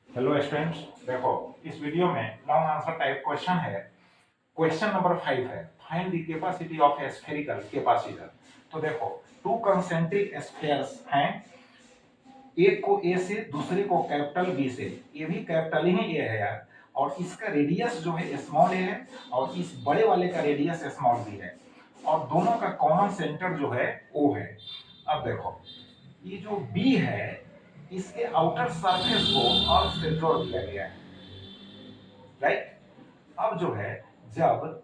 Hello students, देखो इस video में लॉन्ग आंसर टाइप क्वेश्चन है। क्वेश्चन नंबर 5 है, find the capacity of A spherical capacitor. तो देखो टू कंसेंट्रिक स्फीयर्स हैं, एक को ए से दूसरे को कैपिटल बी से। ये भी कैपिटल ही ए है यार, और इसका रेडियस जो है स्मॉल ए है और इस बड़े वाले का रेडियस स्मॉल बी है, और दोनों का कॉमन सेंटर जो है ओ है। अब देखो ये जो बी है इसके आउटर सरफेस को अर्थ से जोड़ दिया गया है, राइट। अब जो है जब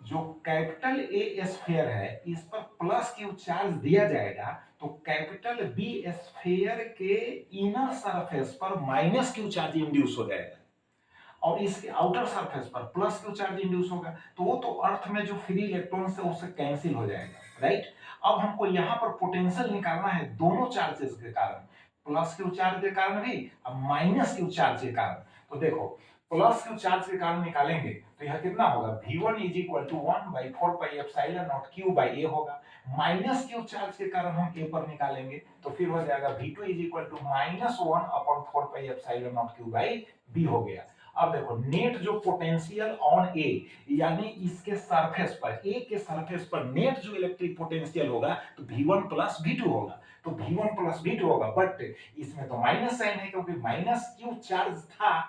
जो कैपिटल ए स्फीयर है इस पर प्लस क्यू चार्ज दिया जाएगा तो कैपिटल बी स्फीयर के इनर सरफेस पर माइनस क्यू चार्ज इंड्यूस हो जाएगा, और इसके आउटर सरफेस पर प्लस क्यू चार्ज इंड्यूस होगा। तो वो तो अर्थ में जो फ्री इलेक्ट्रॉन्स है उससे कैंसिल हो जाएगा, राइट। अब हमको यहाँ पर पोटेंशियल निकालना है दोनों चार्जेस के कारण, प्लस क्यू चार्ज के कारण भी और माइनस क्यू चार्ज के कारण। तो देखो प्लस क्यू चार्ज के कारण निकालेंगे तो यह कितना होगा, V1 is equal to 1/4 pi epsilon not Q by A होगा। माइनस क्यू चार्ज के कारण हम ए पर निकालेंगे तो फिर हो जाएगा V2 is equal to -1/4 pi epsilon not Q by B हो गया। अब देखो नेट जो पोटेंशियल ऑन ए, यानी इसके सरफेस पर, ए के सरफेस पर नेट जो इलेक्ट्रिक पोटेंशियल होगा तो V1 प्लस V2 होगा। तो V1 प्लस V2 होगा, बट इसमें तो माइनस साइन है क्योंकि माइनस क्यू चार्ज था,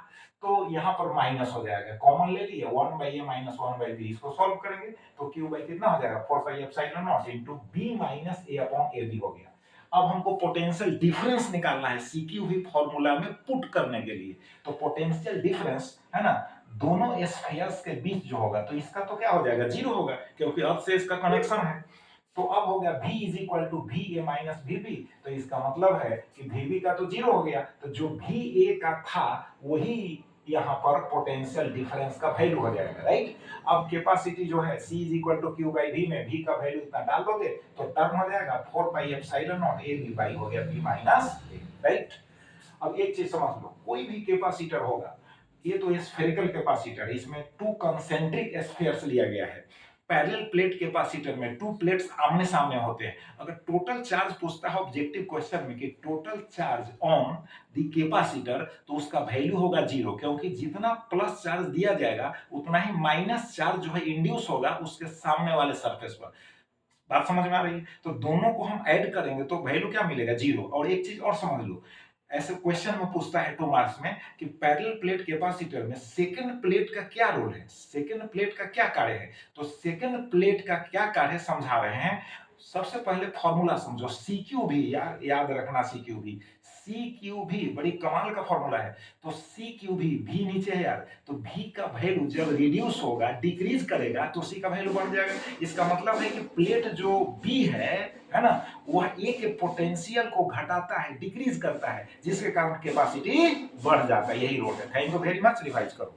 तो यहाँ पर माइनस हो जाएगा, कॉमन ले लिया 1 by A minus 1 by B. इसको सॉल्व करेंगे तो क्यू बाई कितना हो जाएगा 4 pi epsilon nought into B minus A upon A B हो गया। अब हमको पोटेंशियल डिफरेंस निकालना है सीक्यूवी फॉर्मूला में पुट करने के लिए। तो पोटेंशियल डिफरेंस है ना, दोनों स्फीयर्स के बीच जो होगा तो इसका तो क्या हो जाएगा, जीरो होगा क्योंकि अर्थ से इसका कनेक्शन है। तो अब हो गया V is equal to V A minus V B. तो इसका मतलब है कि वी का तो जीरो हो गया, तो जो वी ए का था वही यहाँ पर पोटेंशियल डिफरेंस का वैल्यू हो जाएगा, राइट। अब कैपेसिटी जो है C is equal to Q by V में V का वैल्यू इतना डाल दोगे तो टर्म हो जाएगा 4 pi epsilon nought A B by हो गया बी माइनस ए, राइट। अब एक चीज समझ लो, कोई भी कैपेसिटर होगा, ये तो स्फेरिकल कैपेसिटर, इसमें टू कंसेंट्रिक स्फीयर्स लिया गया है। पैरेलल प्लेट कैपेसिटर में टू प्लेट्स आमने सामने होते हैं। अगर टोटल चार्ज पूछता है ऑब्जेक्टिव क्वेश्चन में कि total charge on the capacitor, तो उसका वैल्यू होगा जीरो, क्योंकि जितना प्लस चार्ज दिया जाएगा उतना ही माइनस चार्ज जो है इंड्यूस होगा उसके सामने वाले सरफेस पर। बात समझ में आ रही है? तो दोनों को हम ऐड करेंगे तो वैल्यू क्या मिलेगा, जीरो। और एक चीज और समझ लो, ऐसे क्वेश्चन में पूछता है 2 मार्क्स में कि पैरेलल प्लेट कैपेसिटर में सेकंड प्लेट का क्या रोल है, सेकंड प्लेट का क्या कार्य है। तो सेकंड प्लेट का क्या कार्य समझा रहे हैं। सबसे पहले फॉर्मूला समझो, CQ भी, यार याद रखना CQ भी, CQ भी बड़ी कमाल का फॉर्मूला है। तो CQ भी नीचे है यार, तो V का वैल्यू जब रिड्यूस होगा, डिक्रीज करेगा तो C का वैल्यू बढ़ जाएगा। इसका मतलब है कि प्लेट जो B है ना, वह A के पोटेंशियल को घटाता है, डिक्रीज करता है, जिसके कारण कैपेसिटी बढ़ जाता है। यही रोल है। Thank you very much, revise करो।